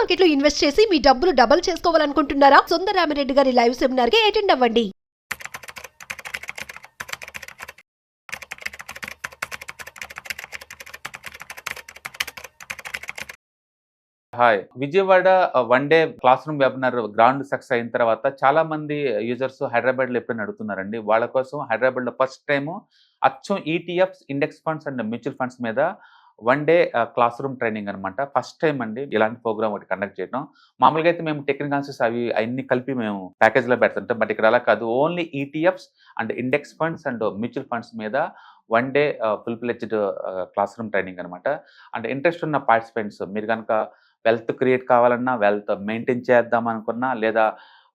Market లో invest చేసి మీ డబ్బులు డబుల్ చేసుకోవాలనుకుంటున్నారా? సుందరరామిరెడ్డి గారి లైవ్ సెమినార్ కి అటెండ్ అవ్వండి. Hi Vijayawada one day class room webinar ground success అయిన తర్వాత చాలా మంది యూజర్స్ హైదరాబాద్ లో ఎప్పుడైనా అడుగుతున్నారండి. వాళ్ళ కోసం హైదరాబాద్ లో ఫస్ట్ టైం అచ్చం ETFs, index funds and mutual funds మీద one day class room training అనమాట. ఫస్ట్ టైం అండి ఇలాంటి ప్రోగ్రామ్ ఒకటి కండక్ట్ చేయడం. మామూలుగా అయితే మేము టెక్నికల్ ఆన్సర్స్ అన్ని కలిపి మేము ప్యాకేజ్ లో పెడుతుంటాం. బట్ ఇక్కడ అలా కాదు, only ETFs and index funds and mutual funds మీద one day full fledged class room training అనమాట. అండ్ ఇంట్రెస్ట్ ఉన్న పార్టిసిపెంట్స్, మీరు కనుక వెల్త్ క్రియేట్ కావాలన్నా, వెల్త్ మెయింటైన్ చేద్దాం అనుకున్నా, లేదా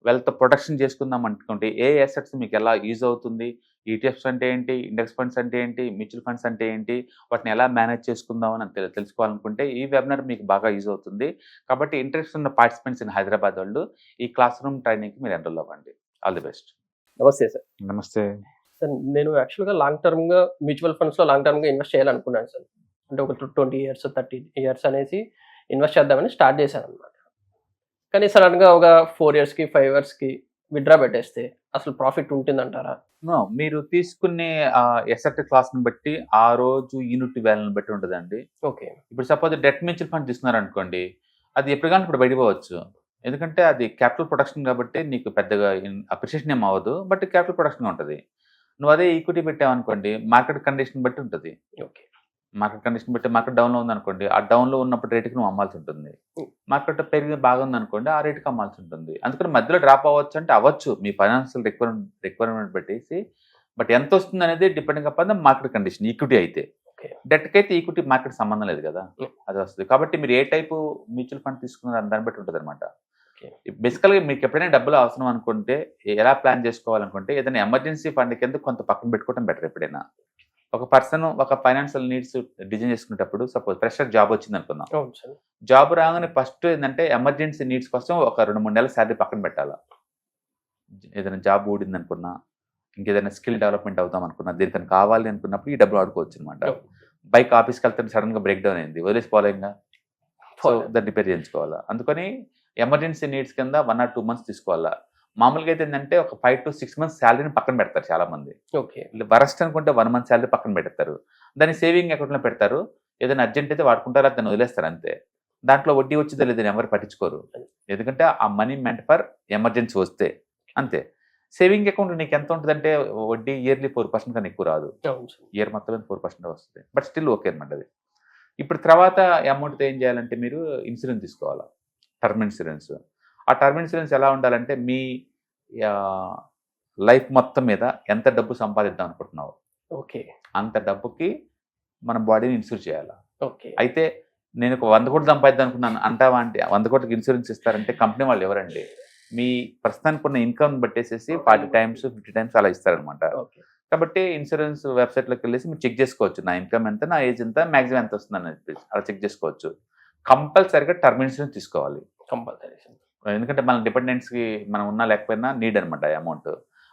వెల్త్ ప్రొటెక్షన్ చేసుకుందాం అనుకుంటే ఏ అసెట్స్ మీకు ఎలా యూజ్ అవుతుంది, ఈటీఎఫ్స్ అంటే ఏంటి, ఇండెక్స్ ఫండ్స్ అంటే ఏంటి, మ్యూచువల్ ఫండ్స్ అంటే ఏంటి, వాటిని ఎలా మేనేజ్ చేసుకుందాం అని తెలుసుకోవాలనుకుంటే ఈ వెబినార్ మీకు బాగా యూజ్ అవుతుంది. కాబట్టి ఇంట్రెస్ట్ ఉన్న పార్టిసిపెంట్స్ ఇన్ హైదరాబాద్ వాళ్ళు ఈ క్లాస్ రూమ్ ట్రైనింగ్కి మీరు ఎన్రోల్ అవ్వండి. All the best. నమస్తే సార్. నమస్తే సార్, నేను యాక్చువల్గా లాంగ్ టర్మ్గా మ్యూచువల్ ఫండ్స్లో లాంగ్ టర్మ్గా ఇన్వెస్ట్ చేయాలనుకున్నాను సార్. అంటే ఒక 20 years 30 years అనేసి ఇన్వెస్ట్ చేద్దామని స్టార్ట్ చేశాను అనమాట. కానీ సడన్గా ఒక 4 yearsకి 5 yearsకి విత్డ్రా పెట్టేస్తే అసలు ప్రాఫిట్ ఉంటుందంటారా? మీరు తీసుకునే ఎసెట్ క్లాస్ని బట్టి ఆ రోజు యూనిట్ వాల్యూని బట్టి ఉంటుందండి. ఓకే. ఇప్పుడు సపోజ్ డెట్ మ్యూచువల్ ఫండ్ తీసుకున్నారు అనుకోండి, అది ఎప్పుడు కానీ ఇప్పుడు బయటపోవచ్చు. ఎందుకంటే అది క్యాపిటల్ ప్రొడక్షన్ కాబట్టి నీకు పెద్దగా అప్రిషియేషన్ ఏం అవ్వదు, బట్ క్యాపిటల్ ప్రొడక్షన్ ఉంటుంది. నువ్వు అదే ఈక్విటీ పెట్టావనుకోండి, మార్కెట్ కండిషన్ బట్టి ఉంటుంది. ఓకే. మార్కెట్ కండిషన్ బట్టి మార్కెట్ డౌన్లో ఉందనుకోండి, ఆ డౌన్లో ఉన్నప్పుడు రేటుకి నువ్వు అమ్మాల్సి ఉంటుంది. మార్కెట్ పెరిగి బాగా ఉందనుకోండి, ఆ రేటుకి అమ్మాల్సి ఉంటుంది. అందుకని మధ్యలో డ్రాప్ అవ్వచ్చు అంటే అవ్వచ్చు, మీ ఫైనాన్షియల్ రిక్వైర్మెంట్ పెట్టేసి. బట్ ఎంత వస్తుంది అనేది depending upon the market condition. Equity అయితే, డెట్కి అయితే ఈక్విటీ మార్కెట్ సంబంధం లేదు కదా, అది వస్తుంది. కాబట్టి మీరు ఏ టైపు మ్యూచువల్ ఫండ్ తీసుకున్నారో దాన్ని బట్టి ఉంటుంది అనమాట. బేసికల్గా మీకు ఎప్పుడైనా డబ్బులు అవసరం అనుకుంటే, ఎలా ప్లాన్ చేసుకోవాలనుకుంటే, ఏదైనా ఎమర్జెన్సీ ఫండ్ కింద కొంత పక్కన పెట్టుకోవడం బెటర్. ఎప్పుడైనా ఒక పర్సన్ ఒక ఫైనాన్షియల్ నీడ్స్ డిజైన్ చేసుకునేటప్పుడు, సపోజ్ ఫ్రెషర్ జాబ్ వచ్చింది అనుకుందాం, జాబ్ రాగానే ఫస్ట్ ఏంటంటే ఎమర్జెన్సీ నీడ్స్ కోసం ఒక 2-3 నెలల శాలరీ పక్కన పెట్టాలా. ఏదైనా జాబ్ ఊడింది అనుకున్నా, ఇంకేదైనా స్కిల్ డెవలప్మెంట్ అవుతాం అనుకున్నా, దీనికని కావాలి అనుకున్నప్పుడు ఈ డబ్బులు ఆడుకోవచ్చు అనమాట. బైక్ ఆఫీస్కి వెళ్తే సడన్గా బ్రేక్ డౌన్ అయింది, వదిలేసిపోలేంగా, సో దాన్ని రిపేర్ చేయించుకోవాలా. అందుకని ఎమర్జెన్సీ నీడ్స్ కింద 1 or 2 months తీసుకోవాలా. మామూలుగా అయితే ఏంటంటే ఒక 5 to 6 months శాలరీని పక్కన పెడతారు చాలా మంది. ఓకే. వరస్ట్ అనుకుంటే 1 month శాలరీ పక్కన పెడతారు, దాన్ని సేవింగ్ అకౌంట్లో పెడతారు. ఏదైనా అర్జెంట్ అయితే వాడుకుంటారు, దాన్ని వదిలేస్తారు అంతే. దాంట్లో వడ్డీ వచ్చిందో లేదని ఎవరు పట్టించుకోరు, ఎందుకంటే ఆ మనీ మెంట్ ఫర్ ఎమర్జెన్సీ వస్తే అంతే. సేవింగ్ అకౌంట్ నీకు ఎంత ఉంటుందంటే వడ్డీ ఇయర్లీ 4% కన్నా ఎక్కువ రాదు, ఇయర్ మొత్తం 4% వస్తుంది. బట్ స్టిల్ ఓకే అనమాట అది. ఇప్పుడు తర్వాత అమౌంట్తో ఏం చేయాలంటే మీరు ఇన్సూరెన్స్ తీసుకోవాలా, టర్మ్ ఇన్సూరెన్స్. ఆ టర్మ్ ఇన్సూరెన్స్ ఎలా ఉండాలంటే మీ లైఫ్ మొత్తం మీద ఎంత డబ్బు సంపాదిద్దాం అనుకుంటున్నావు, ఓకే, అంత డబ్బుకి మన బాడీని ఇన్సూర్ చేయాలి. ఓకే. అయితే నేను ఒక 100 కోట్లు సంపాదిద్దాం అనుకున్నాను అంటావా అంటే, 100 కోట్లకి ఇన్సూరెన్స్ ఇస్తారంటే కంపెనీ వాళ్ళు ఎవరండి, మీ ప్రస్తుతానికి ఉన్న ఇన్కమ్ బట్టేసేసి 40 times 50 times అలా ఇస్తారనమాట. కాబట్టి ఇన్సూరెన్స్ వెబ్సైట్లోకి వెళ్ళేసి మీరు చెక్ చేసుకోవచ్చు, నా ఇన్కమ్ ఎంత, నా ఏజ్ ఎంత, మ్యాక్సిమం ఎంత వస్తుంది అని చెప్పేసి అలా చెక్ చేసుకోవచ్చు. కంపల్సరీగా టర్మ్ ఇన్సూరెన్స్ తీసుకోవాలి, కంపల్సరీ. ఎందుకంటే మన డిపెండెంట్స్కి మనం ఉన్నా లేకపోయినా నీడ్ అనమాట అమౌంట్.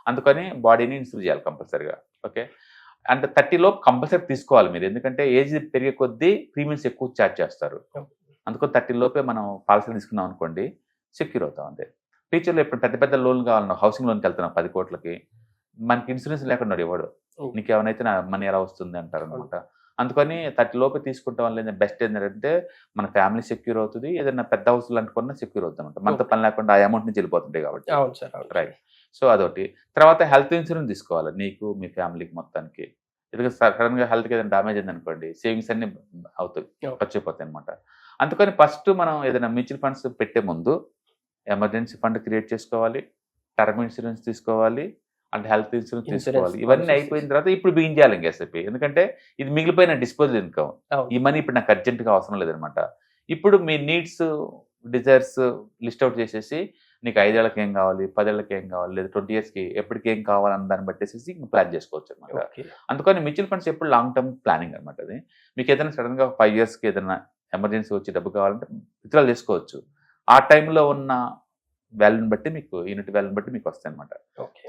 అందుకని బాడీని ఇన్సూర్ చేయాలి కంపల్సరీగా. ఓకే. అంటే 30 లోపు కంపల్సరీ తీసుకోవాలి మీరు, ఎందుకంటే ఏజ్ పెరిగే కొద్దీ ప్రీమియమ్స్ ఎక్కువ ఛార్జ్ చేస్తారు. అందుకని 30 లోపే మనం పాలసీ తీసుకున్నాం అనుకోండి, సెక్యూర్ అవుతాం అంతే. ఫ్యూచర్లో ఇప్పుడు పెద్ద పెద్ద లోన్ కావాలన్నా, హౌసింగ్ లోన్కి వెళ్తున్నాం 10 కోట్లకి, మనకి ఇన్సూరెన్స్ లేకుండా ఇవ్వడు, నీకు ఏమైనా నా మనీ ఎలా వస్తుంది అంటారు అనమాట. అందుకని 30 లోపే తీసుకుంటాం వల్ల బెస్ట్ ఏంటంటే మన ఫ్యామిలీ సెక్యూర్ అవుతుంది, ఏదైనా పెద్ద హౌస్లు అనుకున్నా సెక్యూర్ అవుతుంది అనమాట. మనతో పని లేకుండా ఆ అమౌంట్ నుంచి వెళ్ళిపోతుంటాయి కాబట్టి. రైట్. సో అదొకటి. తర్వాత హెల్త్ ఇన్సూరెన్స్ తీసుకోవాలి నీకు, మీ ఫ్యామిలీకి మొత్తానికి. ఎందుకంటే సడన్గా హెల్త్కి ఏదైనా డ్యామేజ్ అయింది అనుకోండి, సేవింగ్స్ అన్ని అవుతాయి, ఖర్చు అయిపోతాయి అనమాట. అందుకని ఫస్ట్ మనం ఏదైనా మ్యూచువల్ ఫండ్స్ పెట్టే ముందు ఎమర్జెన్సీ ఫండ్ క్రియేట్ చేసుకోవాలి, టర్మ్ ఇన్సూరెన్స్ తీసుకోవాలి, అండ్ హెల్త్ ఇన్సూరెన్స్ తీసుకోవాలి. ఇవన్నీ అయిపోయిన తర్వాత ఇప్పుడు బిగిన్ చేయాలి ఇంకా ఎస్ఐపి, ఎందుకంటే ఇది మిగిలిపోయిన డిస్పోజల్ ఇన్కమ్. ఈ మనీ ఇప్పుడు నాకు అర్జెంట్గా అవసరం లేదనమాట. ఇప్పుడు మీ నీడ్స్, డిజైర్స్ లిస్ట్ అవుట్ చేసేసి నీకు 5 ఏళ్ళకి ఏం కావాలి, 10 ఏళ్ళకి ఏం కావాలి, లేదా 20 yearsకి ఎప్పటికి ఏం కావాలన్న దాన్ని బట్టేసి ప్లాన్ చేసుకోవచ్చు అనమాట. అందుకని మ్యూచువల్ ఫండ్స్ ఎప్పుడు లాంగ్ టర్మ్ ప్లానింగ్ అనమాట. అది మీకు ఏదైనా సడన్గా 5 yearsకి ఏదైనా ఎమర్జెన్సీ వచ్చి డబ్బు కావాలంటే విత్డ్రాల్ చేసుకోవచ్చు. ఆ టైంలో ఉన్న వాల్యూని బట్టి మీకు, యూనిట్ వాల్యూని బట్టి మీకు వస్తాయి అనమాట.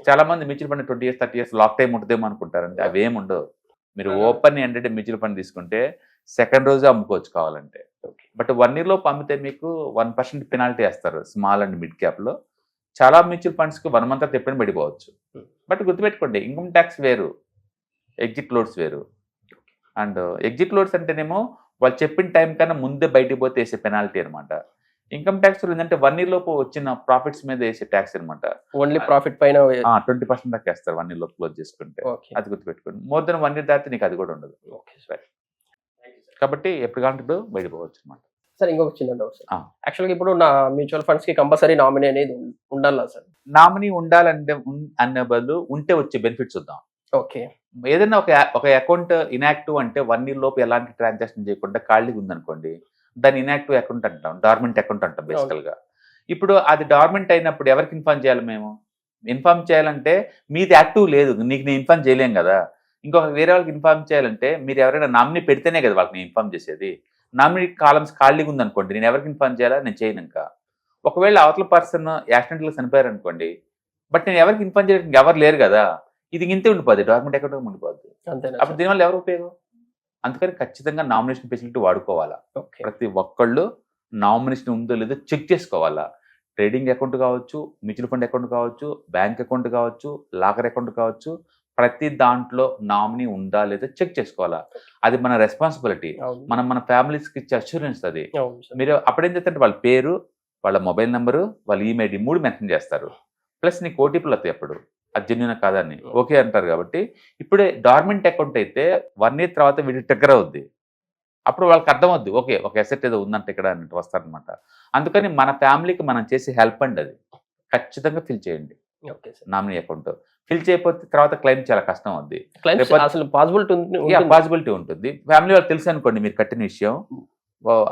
చాలా మంది mutual fund 20 years 30 years lock time ఉంటుందేమో అనుకుంటారంటే అవి ఏమి ఉండవు. మీరు ఓపెన్ ఎండెడ్ మ్యూచువల్ ఫండ్ తీసుకుంటే సెకండ్ రోజు అమ్ముకోవచ్చు కావాలంటే. ఓకే. బట్ 1 year లోపు అమ్మితే మీకు 1% పెనాల్టీ వేస్తారు స్మాల్ అండ్ మిడ్ క్యాప్లో. చాలా మ్యూచువల్ ఫండ్స్కి 1 month తర్వాత ఎప్పుడైనా పడిపోవచ్చు. బట్ గుర్తుపెట్టుకోండి, ఇన్కమ్ ట్యాక్స్ వేరు, ఎగ్జిట్ లోడ్స్ వేరు. అండ్ ఎగ్జిట్ లోడ్స్ అంటేనేమో వాళ్ళు చెప్పిన టైం కన్నా ముందే బయటికి పోతే వేసే పెనాల్టీ అనమాట. ఇన్కమ్ ట్యాక్స్ ఏంటంటే 1 year లోపు వచ్చిన ప్రాఫిట్స్ మీద వేసే ట్యాక్స్ అనమాట. ఓన్లీ ప్రాఫిట్ పైన 20% దాకా వేస్తారు 1 year లోపు క్లోజ్ చేసుకుంటే. ఓకే. అది గుర్తుపెట్టుకోండి. మోర్ దెన్ 1 year దాటితే నీకు అది కూడా ఉండదు. Okay sir. కాబట్టి ఎప్పుడు కావాలంటే ఇప్పుడు బయటపోవచ్చు అనమాట. సార్ ఇంకొక చిన్న డౌట్ సార్. ఆ. యాక్చువల్గా ఇప్పుడు నా మ్యూచువల్ ఫండ్స్ కి కంపల్సరీ నామినీ అనేది ఉండాలా సార్? నామినీ ఉండాలంటే అనే బదులు ఉంటే వచ్చే బెనిఫిట్స్ చూద్దాం. ఓకే. ఏదైనా ఒక అకౌంట్ ఇన్యాక్టివ్ అంటే 1 year లోపు ఎలాంటి ట్రాన్సాక్షన్ చేయకుండా ఖాళీగా ఉందనుకోండి, దాన్ని ఇన్యాక్టివ్ అకౌంట్ అంటాం, డార్మెంట్ అకౌంట్ అంటాం బేసికల్ గా. ఇప్పుడు అది డార్మెంట్ అయినప్పుడు ఎవరికి ఇన్ఫార్మ్ చేయాలి? మేము ఇన్ఫార్మ్ చేయాలంటే మీది యాక్టివ్ లేదు, నీకు నేను ఇన్ఫార్మ్ చేయలేం కదా. ఇంకొక వేరే వాళ్ళకి ఇన్ఫార్మ్ చేయాలంటే మీరు ఎవరైనా నామినీ పెడితేనే కదా వాళ్ళకి నేను ఇన్ఫార్మ్ చేసేది. నామినీ కాలమ్స్ ఖాళీగా ఉందనుకోండి, నేను ఎవరికి ఇన్ఫార్మ్ చేయాలా? నేను చేయను. ఇంకా ఒకవేళ అవతల పర్సన్ యాక్సిడెంట్గా చనిపోయారు అనుకోండి, బట్ నేను ఎవరికి ఇన్ఫార్మ్ చేయడానికి ఎవరు లేరు కదా, ఇది ఇంతే ఉండిపోద్ది, డాక్యుమెంట్ అకౌంట్ ఉండిపోద్ది. అప్పుడు దీనివల్ల ఎవరు ఉపయోగం? అందుకని ఖచ్చితంగా నామినేషన్ ఫెసిలిటీ వాడుకోవాలా. ప్రతి ఒక్కళ్ళు నామినేషన్ ఉందో లేదో చెక్ చేసుకోవాలా. ట్రేడింగ్ అకౌంట్ కావచ్చు, మ్యూచువల్ ఫండ్ అకౌంట్ కావచ్చు, బ్యాంక్ అకౌంట్ కావచ్చు, లాకర్ అకౌంట్ కావచ్చు, ప్రతి దాంట్లో నామినీ ఉందా లేదా చెక్ చేసుకోవాలా. అది మన రెస్పాన్సిబిలిటీ. మనం మన ఫ్యామిలీస్కి ఇచ్చే అష్యూరెన్స్ అది. మీరు అప్పుడేం చేస్తారంటే వాళ్ళ పేరు, వాళ్ళ మొబైల్ నెంబరు, వాళ్ళ ఈమెయిల్ 3 మెన్షన్ చేస్తారు. ప్లస్ నీకు ఓటీపీలు వస్తాయి. అప్పుడు అది జెన్యూన్ కాదని ఓకే అంటారు. కాబట్టి ఇప్పుడే డార్మెంట్ అకౌంట్ అయితే 1 year తర్వాత వీడి ట్రిగ్గర్ అవుద్ది. అప్పుడు వాళ్ళకి అర్థం అవుద్ది, ఓకే ఒక అసెట్ ఏదో ఉందంటే ఇక్కడ అన్నట్టు వస్తారనమాట. అందుకని మన ఫ్యామిలీకి మనం చేసే హెల్ప్ అండి అది. ఖచ్చితంగా ఫిల్ చేయండి నామినీ అకౌంట్. ఫిల్ చేయకపోతే తర్వాత క్లెయిమ్ చాలా కష్టం అవుద్ది. అసలు పాసిబిలిటీ ఉంటుంది. ఫ్యామిలీ వాళ్ళు తెలుసు అనుకోండి మీరు కట్టిన విషయం,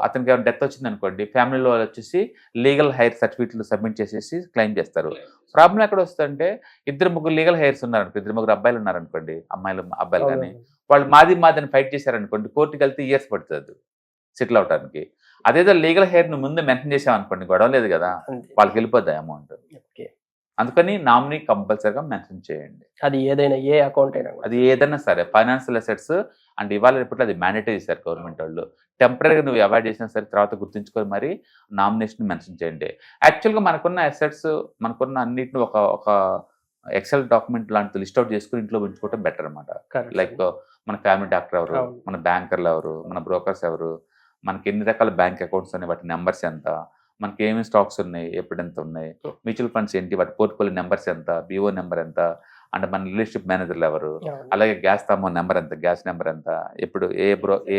అతనికి ఏమైనా డెత్ వచ్చింది అనుకోండి, ఫ్యామిలీలో వాళ్ళు వచ్చేసి లీగల్ హైర్ సర్టిఫికెట్లు సబ్మిట్ చేసేసి క్లెయిమ్ చేస్తారు. ప్రాబ్లం ఎక్కడ వస్తుందంటే 2-3 లీగల్ హైర్స్ ఉన్నారనుకో, 2-3 అబ్బాయిలు ఉన్నారనుకోండి, అబ్బాయిలు కానీ, వాళ్ళు మాదని ఫైట్ చేశారనుకోండి, కోర్టుకి వెళ్తే ఇయర్స్ పడుతుంది సెటిల్ అవడానికి. అదేదో లీగల్ హెయిర్ ను ముందు మెన్షన్ చేసామనుకోండి, గొడవ లేదు కదా, వాళ్ళకి వెళ్ళిపోద్ది అమౌంట్. అందుకని నామినీ కంపల్సరీగా మెన్షన్ చేయండి. అది ఏదైనా ఏ అకౌంట్ అయినా, అది ఏదైనా సరే, ఫైనాన్షియల్ అసెట్స్ అండ్ ఇవాళ రేపట్లో అది మ్యాండేటరీ సార్ గవర్నమెంట్ వాళ్ళు. టెంపరీగా నువ్వు అవాయిడ్ చేసినా సరే తర్వాత గుర్తుంచుకొని మరి నామినేషన్ మెన్షన్ చేయండి. యాక్చువల్గా మనకున్న అసెట్స్, మనకున్న అన్నిటిని ఒక ఎక్సెల్ డాక్యుమెంట్ లాంటి లిస్ట్ అవుట్ చేసుకుని ఇంట్లో ఉంచుకోవడం బెటర్ అనమాట. లైక్ మన ఫ్యామిలీ డాక్టర్ ఎవరు, మన బ్యాంకర్లు ఎవరు, మన బ్రోకర్స్ ఎవరు, మనకి ఎన్ని రకాల బ్యాంక్ అకౌంట్స్ ఉన్నాయి, వాటి నెంబర్స్ ఎంత, మనకి ఏమేమి స్టాక్స్ ఉన్నాయి, ఎప్పుడు ఎంత ఉన్నాయి, మ్యూచువల్ ఫండ్స్ ఏంటి, వాటి పోర్ట్ఫోలియో నెంబర్స్ ఎంత, బిఓ నెంబర్ ఎంత, అండ్ మన రిలేషన్షిప్ మేనేజర్లు ఎవరు, అలాగే గ్యాస్ తామో నెంబర్ ఎంత, గ్యాస్ నెంబర్ ఎంత, ఎప్పుడు ఏ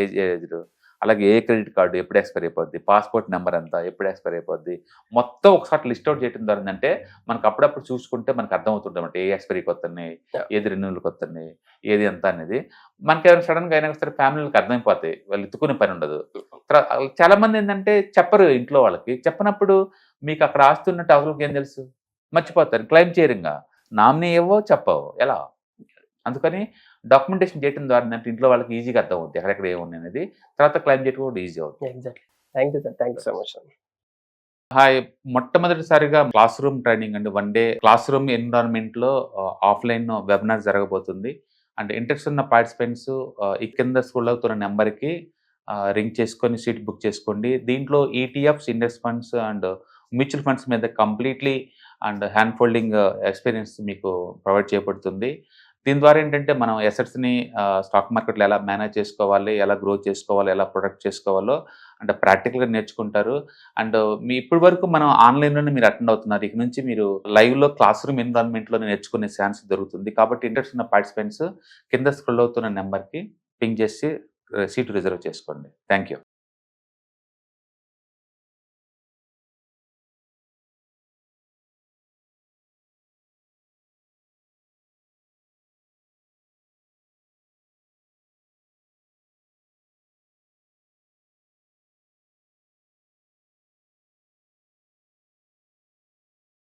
ఏజ్, అలాగే ఏ క్రెడిట్ కార్డు ఎప్పుడు ఎక్స్పైర్ అయిపోద్ది, పాస్పోర్ట్ నెంబర్ ఎంత, ఎప్పుడు ఎక్స్పైర్ అయిపోద్ది, మొత్తం ఒకసారి లిస్ట్ అవుట్ చేయడం ద్వారా అంటే మనకు అప్పుడప్పుడు చూసుకుంటే మనకు అర్థమవుతుంటాం అంటే ఏ ఎక్స్పైరీకి వస్తున్నాయి, ఏది రెన్యూవల్కి వస్తున్నాయి, ఏది ఎంత అనేది. మనకి ఏమైనా సడన్గా అయినా సరే ఫ్యామిలీకి అర్థమైపోతాయి, వాళ్ళు ఎత్తుకునే పని ఉండదు. చాలా మంది ఏంటంటే చెప్పరు ఇంట్లో వాళ్ళకి, చెప్పినప్పుడు మీకు అక్కడ ఆస్తున్నట్టు అవసరం ఏం తెలుసు, మర్చిపోతారు, క్లెయిమ్ చేయరింగా, నామినీ ఏవో చెప్పవు ఎలా. అందుకని డాక్యుమెంటేషన్ చేయడం ద్వారా అంటే ఇంట్లో వాళ్ళకి ఈజీగా అర్థం అవుతుంది ఎక్కడెక్కడ ఏముంది అనేది, తర్వాత క్లెయిమ్ చేయడం కూడా ఈజీ అవుతుంది. Exactly. Thank you sir, thank you so much. Hi, మొట్టమొదటిసారిగా క్లాస్ రూమ్ ట్రైనింగ్ అండి, 1 day క్లాస్ రూమ్ ఎన్విరాన్మెంట్లో ఆఫ్లైన్ వెబినార్ జరగబోతుంది. అండ్ ఇంట్రెస్ట్ ఉన్న పార్టిసిపెంట్స్ ఈ కింద స్క్రోల్ అవుతున్న నెంబర్కి రింగ్ చేసుకొని సీట్ బుక్ చేసుకోండి. దీంట్లో ETFs, index funds and mutual funds మీద completely and hand holding experience మీకు ప్రొవైడ్ చేయబడుతుంది. దీని ద్వారా ఏంటంటే మనం అసెట్స్ని స్టాక్ మార్కెట్లో ఎలా మేనేజ్ చేసుకోవాలి, ఎలా గ్రో చేసుకోవాలి, ఎలా ప్రొడక్ట్ చేసుకోవాలో అంటే ప్రాక్టికల్గా నేర్చుకుంటారు. అండ్ మీ ఇప్పటి వరకు మనం ఆన్లైన్లోనే మీరు అటెండ్ అవుతున్నారు, ఇక నుంచి మీరు లైవ్లో క్లాస్ రూమ్ ఎన్విరాన్మెంట్లో నేర్చుకునే ఛాన్స్ దొరుకుతుంది. కాబట్టి ఇంట్రెస్ట్ ఉన్న పార్టిసిపెంట్స్ కింద స్క్రోల్ అవుతున్న నెంబర్కి పింగ్ చేసి సీటు రిజర్వ్ చేసుకోండి. Thank you.